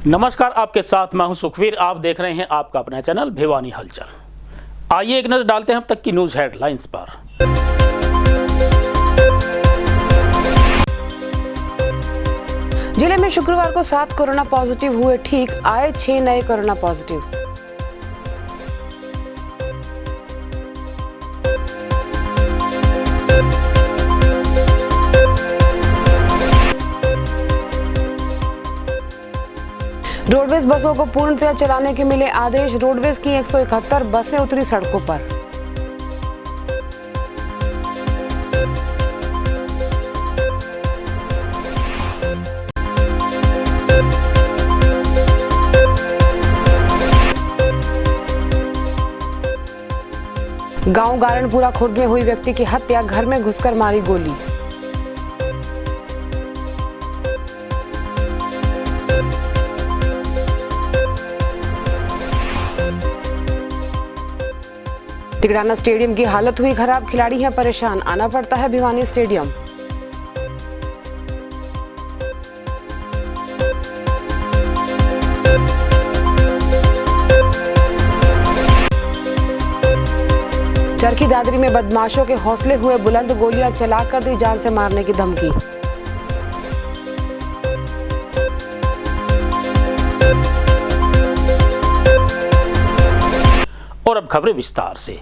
नमस्कार, आपके साथ मैं हूं सुखवीर। आप देख रहे हैं आपका अपना चैनल भिवानी हलचल। आइए एक नजर डालते हैं अब तक की न्यूज हेडलाइंस पर। जिले में शुक्रवार को 7 कोरोना पॉजिटिव हुए ठीक, आए 6 नए कोरोना पॉजिटिव। रोडवेज बसों को पूर्णतः चलाने के मिले आदेश। रोडवेज की 171 बसें उतरी सड़कों पर। गांव गारणपुरा खुर्द में हुई व्यक्ति की हत्या, घर में घुसकर मारी गोली। तिगड़ाना स्टेडियम की हालत हुई खराब, खिलाड़ी हैं परेशान, आना पड़ता है भिवानी स्टेडियम। चरखी दादरी में बदमाशों के हौसले हुए बुलंद, गोलियां चलाकर दी जान से मारने की धमकी। और अब खबरें विस्तार से।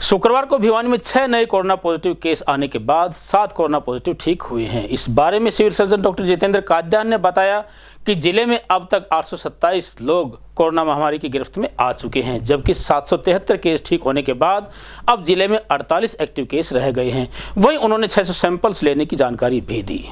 शुक्रवार को भिवानी में 6 नए कोरोना पॉजिटिव केस आने के बाद 7 कोरोना पॉजिटिव ठीक हुए हैं। इस बारे में civil surgeon doctor Jitendra Kadian ने बताया कि जिले में अब तक 827 लोग कोरोना महामारी की गिरफ्त में आ चुके हैं, जबकि 773 केस ठीक होने के बाद अब जिले में 48 एक्टिव केस रह गए हैं। वहीं उन्होंने 600 सैंपल्स लेने की जानकारी भी दी।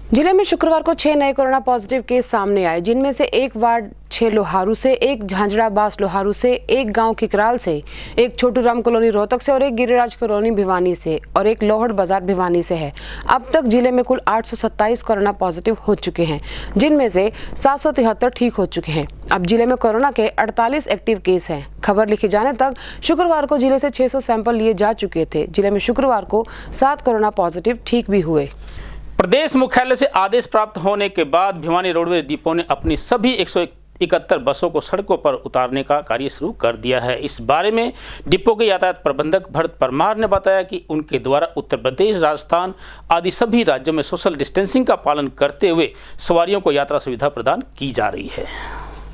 जिले में शुक्रवार को 6 नए कोरोना पॉजिटिव केस सामने आए, जिनमें से एक वार्ड 6 लोहारू से, एक झांझड़ा बास लोहारू से, एक गांव किकराल से, एक छोटू राम कॉलोनी रोहतक से और एक गिरिराज कॉलोनी भिवानी से और एक लोहड़ बाजार भिवानी से है। अब तक जिले में कुल 827 कोरोना पॉजिटिव हो चुके हैं, जिनमें से 773 ठीक हो चुके हैं। अब जिले में कोरोना के 48 एक्टिव केस हैं। खबर लिखे जाने तक शुक्रवार को जिले से 600 सैंपल लिए जा चुके थे। जिले में शुक्रवार को 7 कोरोना पॉजिटिव ठीक भी हुए। प्रदेश मुख्यालय से आदेश प्राप्त होने के बाद भिवानी रोडवेज डिपो ने अपनी सभी 171 बसों को सड़कों पर उतारने का कार्य शुरू कर दिया है। इस बारे में डिपो के यातायात प्रबंधक भरत परमार ने बताया कि उनके द्वारा उत्तर प्रदेश, राजस्थान आदि सभी राज्यों में सोशल डिस्टेंसिंग का पालन करते हुए सवारियों को यात्रा सुविधा प्रदान की जा रही है।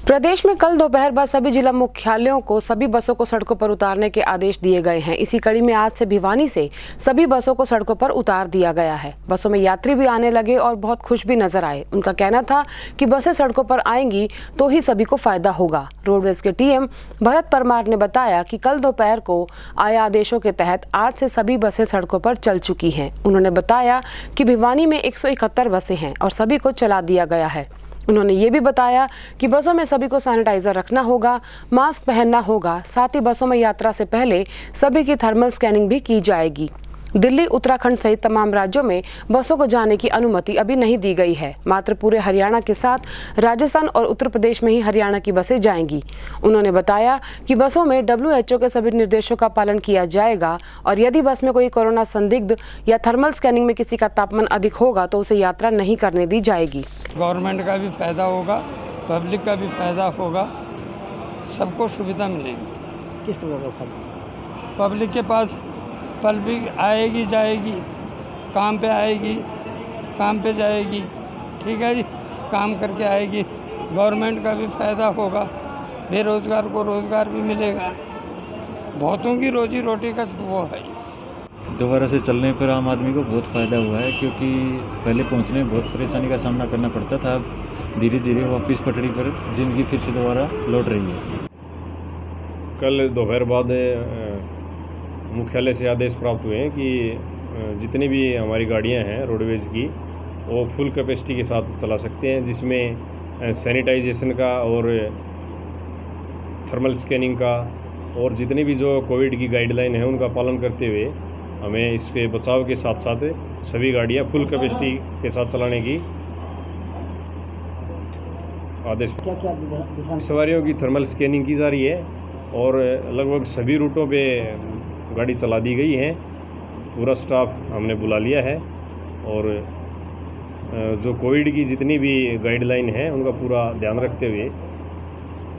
प्रदेश में कल दोपहर बाद सभी जिला मुख्यालयों को सभी बसों को सड़कों पर उतारने के आदेश दिए गए हैं। इसी कड़ी में आज से भिवानी से सभी बसों को सड़कों पर उतार दिया गया है। बसों में यात्री भी आने लगे और बहुत खुश भी नजर आए। उनका कहना था कि बसें सड़कों पर आएंगी तो ही सभी को फायदा होगा। रोडवेज के टीएम भरत परमार ने बताया कि कल दोपहर को आए आदेशों के तहत आज से सभी बसें सड़कों पर चल चुकी हैं। उन्होंने बताया कि भिवानी में 171 बसें हैं और सभी को चला दिया गया है। उन्होंने ये भी बताया कि बसों में सभी को सैनिटाइजर रखना होगा, मास्क पहनना होगा। साथ ही बसों में यात्रा से पहले सभी की थर्मल स्कैनिंग भी की जाएगी। दिल्ली, उत्तराखंड सहित तमाम राज्यों में बसों को जाने की अनुमति अभी नहीं दी गई है। मात्र पूरे हरियाणा के साथ राजस्थान और उत्तर प्रदेश में ही हरियाणा की बसें जाएंगी। उन्होंने बताया कि बसों में WHO के सभी निर्देशों का पालन किया जाएगा और यदि बस में कोई कोरोना संदिग्ध या थर्मल स्कैनिंग में किसी का तापमान अधिक होगा तो उसे यात्रा नहीं करने दी जाएगी। गवर्नमेंट का भी फायदा होगा, पब्लिक का भी फायदा होगा, सबको सुविधा मिलेगी। किस तरह का? पब्लिक के पास पब्लिक आएगी जाएगी, काम पे आएगी, काम पे जाएगी, ठीक है जी, काम करके आएगी। गवर्नमेंट का भी फायदा होगा, बेरोजगार को रोजगार भी मिलेगा, बहुतों की रोजी रोटी का वो है। दोबारा से चलने पर आम आदमी को बहुत फ़ायदा हुआ है, क्योंकि पहले पहुंचने में बहुत परेशानी का सामना करना पड़ता था। अब धीरे धीरे वापस पटड़ी पर जिंदगी फिर से दोबारा लौट रही है। कल दोपहर बाद मुख्यालय से आदेश प्राप्त हुए हैं कि जितनी भी हमारी गाड़ियां हैं रोडवेज की, वो फुल कैपेसिटी के साथ चला सकते हैं, जिसमें सैनिटाइजेशन का और थर्मल स्कैनिंग का और जितनी भी जो कोविड की गाइडलाइन है उनका पालन करते हुए हमें इसके बचाव के साथ साथ सभी गाड़ियां फुल कैपेसिटी के साथ चलाने की आदेश। सवारियों की थर्मल स्कैनिंग की जा रही है और लगभग सभी रूटों पे गाड़ी चला दी गई है। पूरा स्टाफ हमने बुला लिया है और जो कोविड की जितनी भी गाइडलाइन है उनका पूरा ध्यान रखते हुए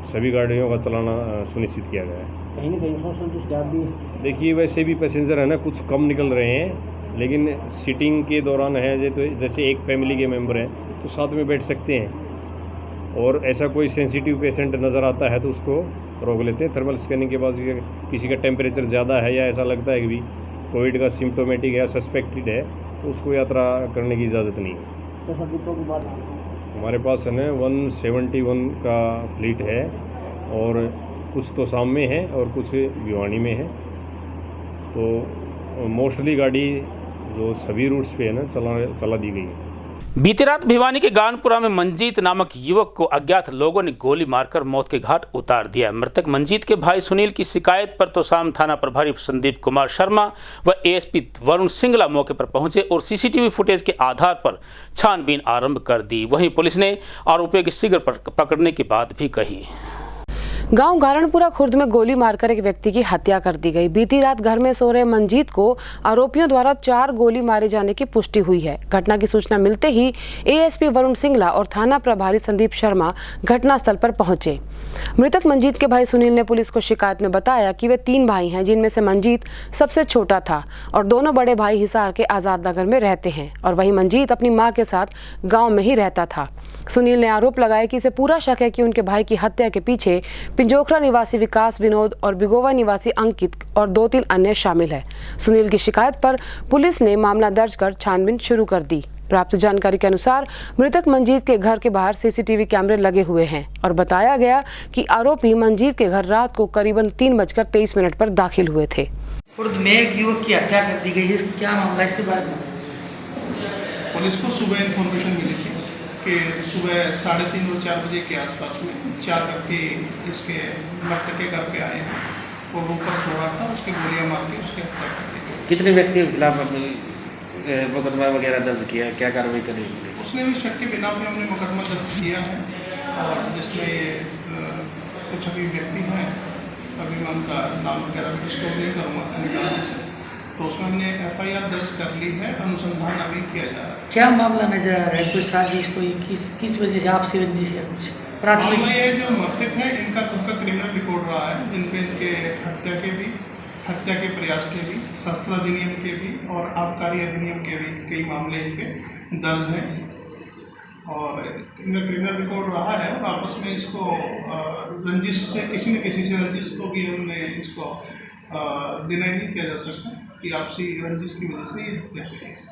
सभी गाड़ियों का चलाना सुनिश्चित किया गया है। कहीं ना कहीं सोशल डिस्टेंस भी देखिए वैसे भी पैसेंजर है ना कुछ कम निकल रहे हैं, लेकिन सीटिंग के दौरान है तो जैसे एक फैमिली के मेंबर हैं तो साथ में बैठ सकते हैं, और ऐसा कोई सेंसिटिव पेशेंट नज़र आता है तो उसको रोक लेते हैं। थर्मल स्कैनिंग के बाद किसी का टेम्परेचर ज़्यादा है या ऐसा लगता है कि भी कोविड का सिम्टोमेटिक या सस्पेक्टेड है तो उसको यात्रा करने की इजाज़त नहीं है। तो सब डिब्बों की बात हमारे पास है ना 171 का फ्लीट है, और कुछ तो शाम में है और कुछ भिवानी में है। तो मोस्टली गाड़ी जो सभी रूट्स पे है ना चला दी गई है। बीती रात भिवानी के गानपुरा में मंजीत नामक युवक को अज्ञात लोगों ने गोली मारकर मौत के घाट उतार दिया। मृतक मंजीत के भाई सुनील की शिकायत पर तोशाम थाना प्रभारी संदीप कुमार शर्मा व एएसपी वरुण सिंगला मौके पर पहुंचे और सीसीटीवी फुटेज के आधार पर छानबीन आरंभ कर दी। वहीं पुलिस ने आरोपियों की शीघ्र पकड़ने की बात भी कही। गांव गारणपुरा खुर्द में गोली मारकर एक व्यक्ति की हत्या कर दी गई। बीती रात घर में सो रहे मंजीत को आरोपियों द्वारा 4 गोली मारे जाने की पुष्टि हुई है। घटना की सूचना मिलते ही एएसपी वरुण सिंगला और थाना प्रभारी संदीप शर्मा घटनास्थल पर पहुंचे। मृतक मंजीत के भाई सुनील ने पुलिस को शिकायत में बताया कि वे 3 भाई हैं, जिनमें से मंजीत सबसे छोटा था और दोनों बड़े भाई हिसार के आजाद नगर में रहते हैं और वहीं मंजीत अपनी मां के साथ गांव में ही रहता था। सुनील ने आरोप लगाया कि इसे पूरा शक है कि उनके भाई की हत्या के पीछे पिंजोखरा निवासी विकास विनोद और बिगोवा निवासी अंकित और 2-3 अन्य शामिल है। सुनील की शिकायत पर पुलिस ने मामला दर्ज कर छानबीन शुरू कर दी। प्राप्त जानकारी के अनुसार मृतक मंजीत के घर के बाहर सीसीटीवी कैमरे लगे हुए हैं और बताया गया कि आरोपी मंजीत के घर रात को करीबन 3:23 पर दाखिल हुए थे। खुर्द में एक युवक की हत्या कर दी गई है, क्या मामला इसके बारे में? पुलिस को सुबह इन्फॉर्मेशन मिली थी कि सुबह 3:30 और 4 बजे के आसपास में 4 व्यक्ति इसके मृतक के घर पे आए हैं और वो ऊपर सो रहा था, उसकी गोलियां मार के उसकी हत्या कर दी गई। कितने व्यक्तियों के खिलाफ मुकदमा वगैरह दर्ज किया, क्या कार्रवाई करी? उसने भी शक के बिना पे हमने मुकदमा दर्ज किया है और जिसमें कुछ अभी व्यक्ति हैं, अभी मैं उनका नाम वगैरह भी डिस्क्लोज नहीं करूँगा निकालने से, तो उसमें हमने FIR दर्ज कर ली है। अनुसंधान अभी किया जा रहा है। क्या मामला नजर आ रहा है? कोई साजिश, कोई किस वजह से आपसी रंजिश है कुछ प्राथमिक? मामला ये जो मृतक है इनका खुद का क्रिमिनल रिकॉर्ड रहा है, जिनपे इनके हत्या के प्रयास के भी, शस्त्र अधिनियम के भी और आबकारी अधिनियम के भी कई मामले इनके दर्ज हैं और इनका क्रिमिनल रिकॉर्ड रहा है और आपस में इसको रंजिश से किसी न किसी से रंजिश को भी हमने इसको डिनाई नहीं किया जा सकता कि आपसी रंजिश की वजह से ये हत्या हुई है।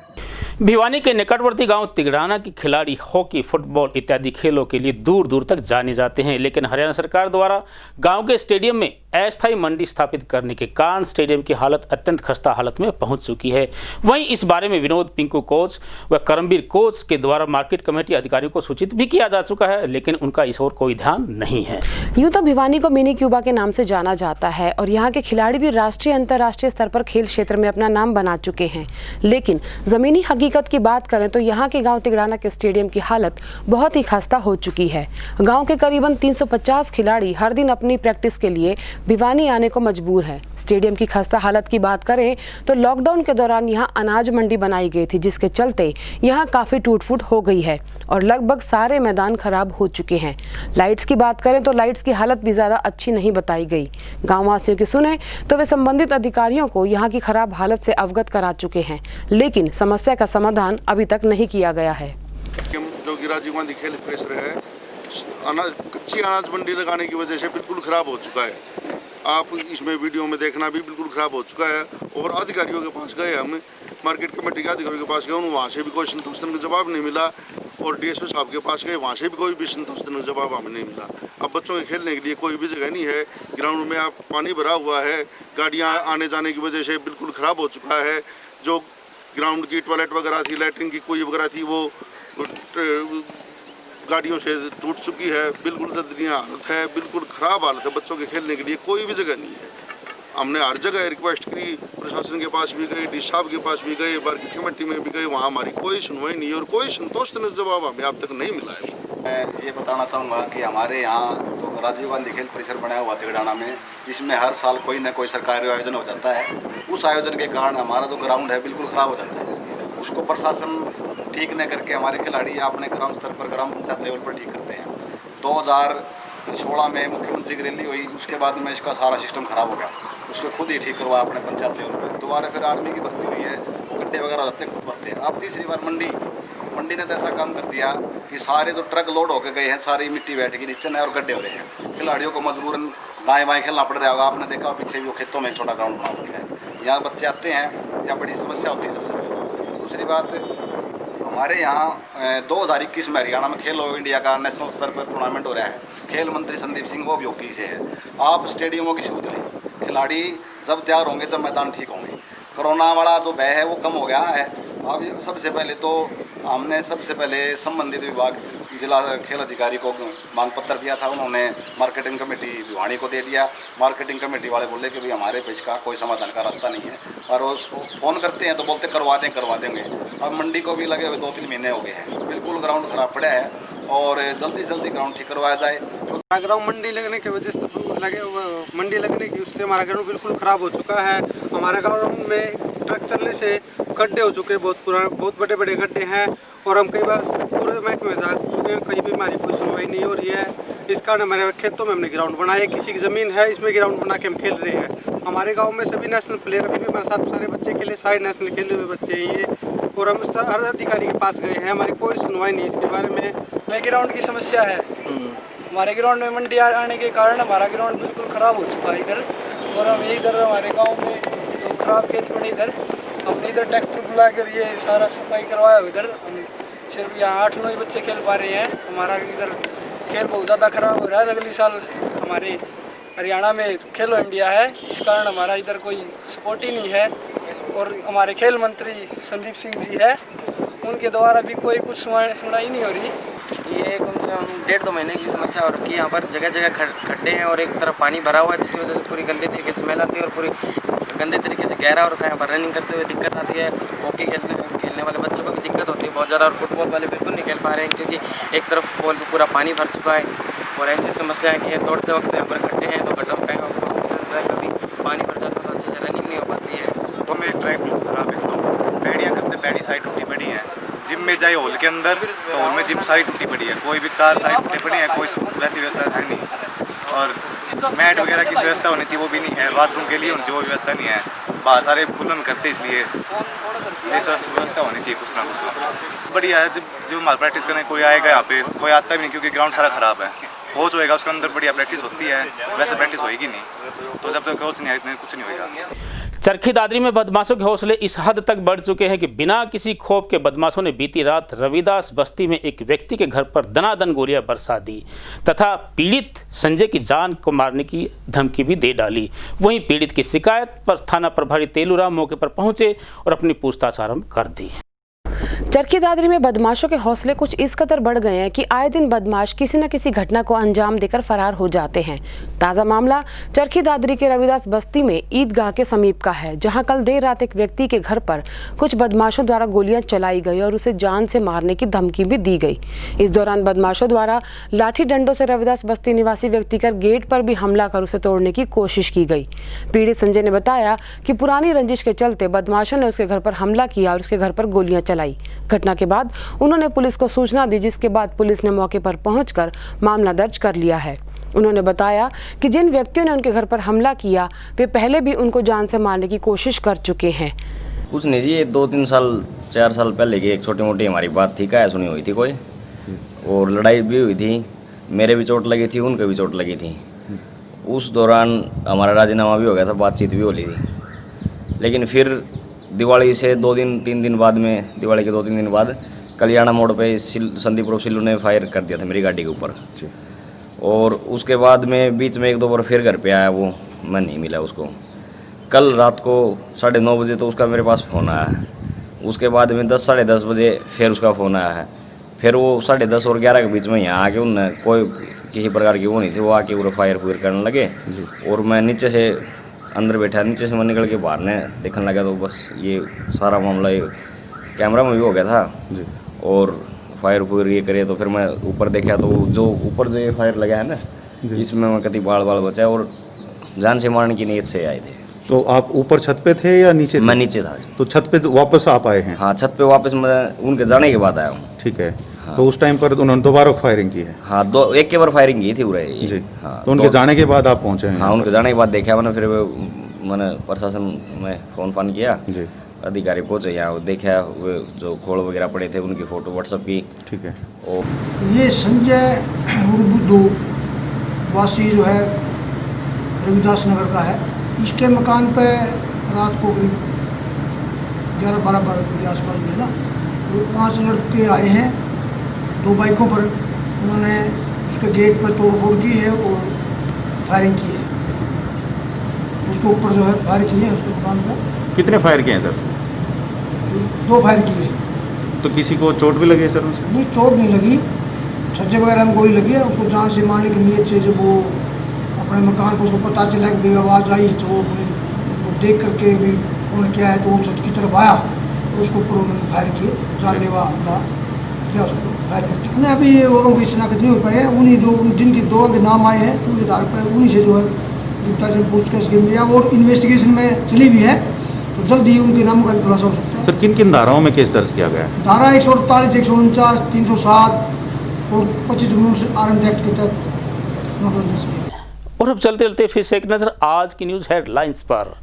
भिवानी के निकटवर्ती गांव तिगड़ाना के खिलाड़ी हॉकी, फुटबॉल इत्यादि खेलों के लिए दूर दूर तक जाने जाते हैं, लेकिन हरियाणा सरकार द्वारा गांव के स्टेडियम में अस्थायी मंडी स्थापित करने के कारण स्टेडियम की हालत अत्यंत खस्ता हालत में पहुंच चुकी है। वहीं इस बारे में विनोद पिंकू कोच व करमबीर कोच के द्वारा मार्केट कमेटी अधिकारियों को सूचित भी किया जा चुका है, लेकिन उनका इस ओर कोई ध्यान नहीं है। यूं तो भिवानी को मिनी क्यूबा के नाम से जाना जाता है और यहाँ के खिलाड़ी भी राष्ट्रीय अंतर्राष्ट्रीय स्तर पर खेल क्षेत्र में अपना नाम बना चुके हैं, लेकिन जमीनी हकीकत की बात करें तो यहाँ के गांव तिगड़ाना के स्टेडियम की हालत बहुत ही खस्ता हो चुकी है। गांव के करीबन 350 खिलाड़ी हर दिन अपनी प्रैक्टिस के लिए भिवानी आने को मजबूर है। स्टेडियम की खस्ता हालत की बात करें तो लॉकडाउन के दौरान यहाँ अनाज मंडी बनाई गई थी, जिसके चलते यहाँ काफी टूट फूट हो गई है और लगभग सारे मैदान खराब हो चुके हैं। लाइट्स की बात करें तो लाइट्स की हालत भी ज्यादा अच्छी नहीं बताई गई। गाँव वासियों की सुने तो वे संबंधित अधिकारियों को यहाँ की खराब हालत से अवगत करा चुके हैं, लेकिन समस्या का समाधान अभी तक नहीं किया गया है। जो कि राजीव गांधी खेल परिसर है, कच्ची अनाज मंडी लगाने की वजह से बिल्कुल ख़राब हो चुका है। आप इसमें वीडियो में देखना भी बिल्कुल ख़राब हो चुका है और अधिकारियों के पास गए, हम मार्केट कमेटी के अधिकारियों के पास गए, वहाँ से भी कोई संतोषजनक जवाब नहीं मिला और DSO साहब के पास गए, वहाँ से भी कोई भी संतोषजनक जवाब हमें नहीं मिला। अब बच्चों के खेलने के लिए कोई भी जगह नहीं है, ग्राउंड में आप पानी भरा हुआ है, गाड़ियाँ आने जाने की वजह से बिल्कुल ख़राब हो चुका है। जो ग्राउंड की टॉयलेट वगैरह थी, लैट्रिन की कोई वगैरह थी, वो गाड़ियों से टूट चुकी है, बिल्कुल दयनीय हालत है, बिल्कुल ख़राब हालत है। बच्चों के खेलने के लिए कोई भी जगह नहीं है। हमने हर जगह रिक्वेस्ट करी, प्रशासन के पास भी गए, डी साहब के पास भी गए, मार्केट कमेटी में भी गए, वहाँ हमारी कोई सुनवाई नहीं और कोई संतोषजनक जवाब हमें अब तक नहीं मिला है। मैं ये बताना चाहूँगा कि हमारे यहाँ जो राजीव गांधी खेल परिसर बनाया हुआ तिगड़ाना में, इसमें हर साल कोई न कोई सरकारी आयोजन हो जाता है। उस आयोजन के कारण हमारा जो ग्राउंड है बिल्कुल ख़राब हो जाता है उसको प्रशासन ठीक नहीं करके हमारे खिलाड़ी अपने ग्राम स्तर पर, ग्राम पंचायत लेवल पर ठीक करते हैं। 2016 में मुख्यमंत्री की रैली हुई, उसके बाद में इसका सारा सिस्टम खराब हो गया, उसको खुद ही ठीक करवाया अपने पंचायत लेवल पर। दोबारा फिर आर्मी की भर्ती हुई है, गड्ढे वगैरह होते खुद भरते हैं। अब तीसरी बार मंडी ने तो ऐसा काम कर दिया कि सारे जो ट्रक लोड होकर गए हैं, सारी मिट्टी बैठ गई नीचे में और गड्ढे हो रहे हैं। खिलाड़ियों को मजबूरन दाएं बाएं खेलना पड़ रहा होगा। आपने देखा पीछे भी वो खेतों में एक छोटा ग्राउंड बना हुआ है, यहाँ बच्चे आते हैं, यहाँ बड़ी समस्या होती है सबसे पहले। दूसरी बात, हमारे यहाँ 2021 में हरियाणा में खेलो इंडिया का नेशनल स्तर पर टूर्नामेंट हो रहा है। खेल मंत्री संदीप सिंह वो भी हॉकी से है। आप स्टेडियमों की सूझ लें, खिलाड़ी जब तैयार होंगे, जब मैदान ठीक होंगे। कोरोना वाला जो भय है वो कम हो गया है। अब सबसे पहले तो हमने संबंधित विभाग, जिला खेल अधिकारी को मांग पत्र दिया था। उन्होंने मार्केटिंग कमेटी भिवानी को दे दिया। मार्केटिंग कमेटी वाले बोले कि भाई हमारे पे इसका कोई समाधान का रास्ता नहीं है, और वो फ़ोन करते हैं तो बोलते करवा देंगे। अब मंडी को भी लगे हुए 2-3 महीने हो गए हैं, बिल्कुल ग्राउंड खराब पड़ा है और जल्दी से जल्दी ग्राउंड ठीक करवाया जाए। हमारा ग्राउंड मंडी लगने की वजह से मंडी लगने की उससे हमारा ग्राउंड बिल्कुल ख़राब हो चुका है। हमारे ग्राउंड में ट्रक चलने से गड्ढे हो चुके हैं, बहुत बड़े बड़े गड्ढे हैं, और हम कई बार पूरे महकमे में जा चुके हैं, कहीं भी हमारी कोई सुनवाई नहीं हो रही है। इस कारण हमारे खेतों में हमने ग्राउंड बनाया, किसी की ज़मीन है इसमें ग्राउंड बना के हम खेल रहे हैं। हमारे गांव में सभी नेशनल प्लेयर अभी भी हमारे साथ सारे बच्चे खेले, सारे नेशनल खेले हुए बच्चे हैं ये, और हम हर अधिकारी के पास गए हैं, हमारी कोई सुनवाई नहीं इसके बारे में। ग्राउंड की समस्या है, हमारे ग्राउंड में मंडी आने के कारण हमारा ग्राउंड बिल्कुल ख़राब हो चुका है इधर। और हम इधर हमारे गाँव में जो खराब खेत पड़े, इधर हमने इधर ट्रैक्टर बुला कर ये सारा सफाई करवाया। इधर हम सिर्फ यहाँ 8-9 बच्चे खेल पा रहे हैं। हमारा इधर खेल बहुत ज़्यादा ख़राब हो रहा है। अगली साल हमारे हरियाणा में खेलो इंडिया है, इस कारण हमारा इधर कोई सपोर्ट ही नहीं है। और हमारे खेल मंत्री संदीप सिंह जी है, उनके द्वारा भी कोई कुछ सुनाई नहीं हो रही। ये कम से कम 1.5-2 महीने की समस्या हो रखी है। यहाँ पर जगह जगह खड्डे हैं और एक तरफ पानी भरा हुआ है, जिसकी वजह से पूरी गंदे तरीके से स्मेल आती है और पूरी गंदे तरीके से गहरा और यहाँ पर रनिंग करते हुए दिक्कत आती है। हॉकी खेलने वाले बच्चों को भी दिक्कत होती है बहुत ज़्यादा, और फुटबॉल वाले बिल्कुल नहीं खेल पा रहे हैं क्योंकि एक तरफ बॉल पूरा पानी भर चुका है। और ऐसी समस्या है कि दौड़ते वक्त यहाँ पर खड्डे हैं तो गड्ढों में कभी पानी भर जाता है तो अच्छे से रनिंग नहीं हो पाती है। तो मेरी ट्रैक बिल्कुल ख़राब है, तो बेड़ियाँ करते बैडी साइड टूटी पड़ी है। जिम में जाए हॉल के अंदर तो हॉल में जिम साइड टूटी पड़ी है, कोई भी कार साइड टूटी पड़ी है, कोई वैसी व्यवस्था है नहीं। और मैट वगैरह की व्यवस्था होनी चाहिए वो भी नहीं है, बाथरूम के लिए जो व्यवस्था नहीं है, बाहर सारे खुले में करते, इसलिए ये व्यवस्था होनी चाहिए कुछ ना कुछ। बढ़िया है, जब हमारा प्रैक्टिस करने कोई आएगा यहाँ पे, कोई आता भी नहीं क्योंकि ग्राउंड सारा ख़राब है। कोच होएगा उसके अंदर बढ़िया प्रैक्टिस होती है, वैसे प्रैक्टिस होएगी नहीं, तो जब तक कोच नहीं आए कुछ नहीं होएगा। चरखी दादरी में बदमाशों के हौसले इस हद तक बढ़ चुके हैं कि बिना किसी खौफ के बदमाशों ने बीती रात रविदास बस्ती में एक व्यक्ति के घर पर दनादन गोलियां बरसा दी तथा पीड़ित संजय की जान को मारने की धमकी भी दे डाली। वहीं पीड़ित की शिकायत पर थाना प्रभारी तेलूराम मौके पर पहुंचे और अपनी पूछताछ आरंभ कर दी। चरखी दादरी में बदमाशों के हौसले कुछ इस कदर बढ़ गए हैं कि आए दिन बदमाश किसी न किसी घटना को अंजाम देकर फरार हो जाते हैं। ताज़ा मामला चरखी दादरी के रविदास बस्ती में ईदगाह के समीप का है, जहां कल देर रात एक व्यक्ति के घर पर कुछ बदमाशों द्वारा गोलियां चलाई गई और उसे जान से मारने की धमकी भी दी गई। इस दौरान बदमाशों द्वारा लाठी डंडों से रविदास बस्ती निवासी व्यक्ति कर गेट पर भी हमला कर उसे तोड़ने की कोशिश की गई। पीड़ित संजय ने बताया कि पुरानी रंजिश के चलते बदमाशों ने उसके घर पर हमला किया और उसके घर पर गोलियां चलाई। घटना के बाद उन्होंने पुलिस को सूचना दी, जिसके बाद पुलिस ने मौके पर पहुंचकर मामला दर्ज कर लिया है। उन्होंने बताया कि जिन व्यक्तियों ने उनके घर पर हमला किया वे पहले भी उनको जान से मारने की कोशिश कर चुके हैं। कुछ नहीं जी, 2-3 साल 4 साल पहले की एक छोटी मोटी हमारी बात थी, क्या सुनी हुई थी कोई, और लड़ाई भी हुई थी, मेरे भी चोट लगी थी, उनके भी चोट लगी थी। उस दौरान हमारा राजीनामा भी हो गया था, बातचीत भी हो ली थी। लेकिन फिर दिवाली से 2-3 दिन बाद में, दिवाली के 2-3 दिन बाद कल्याणा मोड़ पे संदीप उर्फ सिल्लू ने फायर कर दिया था मेरी गाड़ी के ऊपर। और उसके बाद में बीच में 1-2 बार फिर घर पे आया, वो मैं नहीं मिला उसको। कल रात को 9:30 बजे तो उसका मेरे पास फ़ोन आया है। उसके बाद में 10-10:30 बजे फिर उसका फ़ोन आया है। फिर वो 10:30 और 11 के बीच में यहाँ आके उनने कोई किसी प्रकार की वो नहीं थी, वो आके पूरा फायर करने लगे। और मैं नीचे से अंदर बैठा, नीचे से मैं निकल के बाहर ने देखने लगा तो बस ये सारा मामला ये कैमरा में भी हो गया था। और फायर ये करे तो फिर मैं ऊपर देखा तो जो ऊपर जो ये फायर लगा है ना, इसमें मैं कभी बाल बचा और जान से मारने की नीयत से आए थे। तो आप ऊपर छत पे थे या नीचे थे? मैं नीचे था। तो छत पे वापस आप आए हैं? हाँ, छत पे वापस मैं उनके जाने के बाद आया हूँ। ठीक है। हाँ। तो उस टाइम पर उन्होंने दोबारा फायरिंग की है? हाँ, एक के बार फायरिंग की थी उरे जी। हाँ, तो उनके जाने के बाद आप पहुँचे हैं? हाँ, उनके जाने के बाद देखा मैंने, फिर मैंने प्रशासन में फ़ोन किया जी। अधिकारी पहुँचे यहाँ, देखा वो जो खोल वगैरह पड़े थे उनकी फ़ोटो व्हाट्सअप की। ठीक है। और ये संजय बुद्धू वासी जो है रविदास नगर का है, इसके मकान पे रात को करीब 11-12 बजे के आसपास में ना, तो 5 लड़के आए हैं 2 बाइकों पर। उन्होंने उसके गेट पर तोड़-फोड़ की है और फायरिंग की है। उसके ऊपर जो है फायर किए हैं उसके मकान पर। कितने फायर किए हैं सर? 2 फायर किए। तो किसी को चोट भी लगी है सर उनसे? नहीं, चोट नहीं लगी, छज्जे वगैरह में गोली लगी है। उसको जान से मारने की नीयत से जब वो अपने मकान को उसको पता चला कि भाई आवाज़ आई, तो वो देख करके भी उन्होंने क्या है तो वो छत की तरफ आया, तो उसके ऊपर उन्होंने फायर किए, जानलेवा हमला किया उसको फायर करके। उन्हें अभी औरों की शिनाख्त नहीं हो पाई है। उन्हीं जो जिनके 2 के नाम आए हैं उनके आधार पर उन्हीं से जो है पूछताछ की गई है और इन्वेस्टिगेशन में चली भी है, तो जल्द ही उनके नामों का भी खुलासा हो सकता है। सर किन किन धाराओं में केस दर्ज किया गया है? धारा 148, 149, 307 और 25 आर्म्स एक्ट के तहत मामला दर्ज किया। और अब चलते चलते फिर से एक नजर आज की न्यूज हेडलाइंस पर।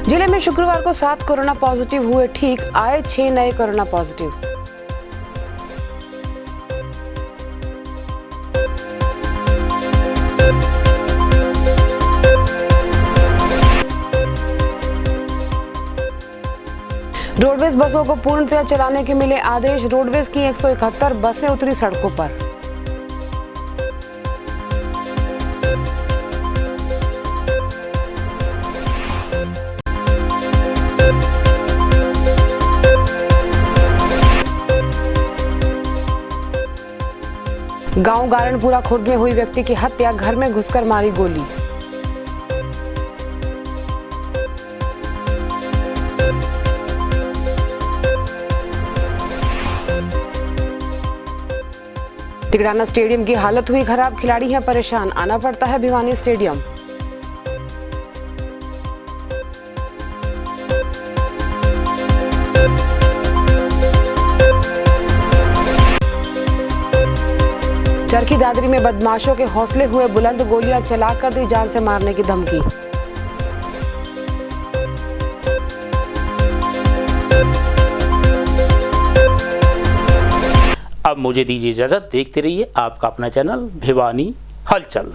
जिले में शुक्रवार को 7 कोरोना पॉजिटिव हुए ठीक, आए 6 नए कोरोना पॉजिटिव। रोडवेज बसों को पूर्णतः चलाने के मिले आदेश, रोडवेज की 171 बसें उतरी सड़कों पर। गांव गारणपुरा खुर्द में हुई व्यक्ति की हत्या, घर में घुसकर मारी गोली। तिगड़ाना स्टेडियम की हालत हुई खराब, खिलाड़ी हैं परेशान, आना पड़ता है भिवानी स्टेडियम। चरखी दादरी में बदमाशों के हौसले हुए बुलंद, गोलियां चलाकर दी जान से मारने की धमकी। अब मुझे दीजिए इजाजत, देखते रहिए आपका अपना चैनल भिवानी हलचल।